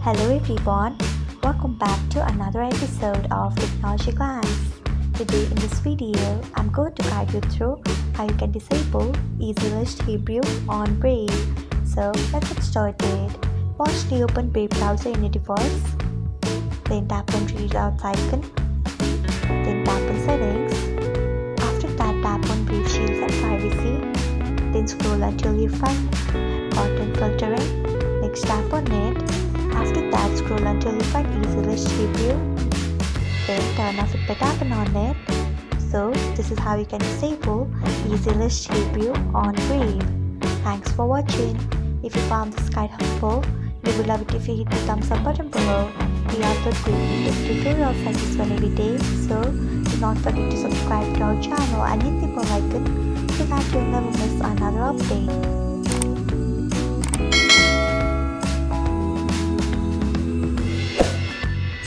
Hello everyone, welcome back to another episode of Technologyglance. Today in this video, I'm going to guide you through how you can disable EasyList Hebrew on Brave. So let's get started. First, open Brave browser in your device. Then tap on Readout icon. Then tap on Settings. After that, tap on Brave Shields and Privacy. Then scroll until you find Content Filtering. Next, tap on it. After that, scroll until you find EasyList Hebrew. Then turn off it by tapping on it. So this is how you can disable EasyList Hebrew on Brave. Thanks for watching. If you found this guide helpful, we would love it if you hit the thumbs up button below. We upload great tutorials like this one every day, so do not forget to subscribe to our channel and hit the bell icon so that you'll never miss another update.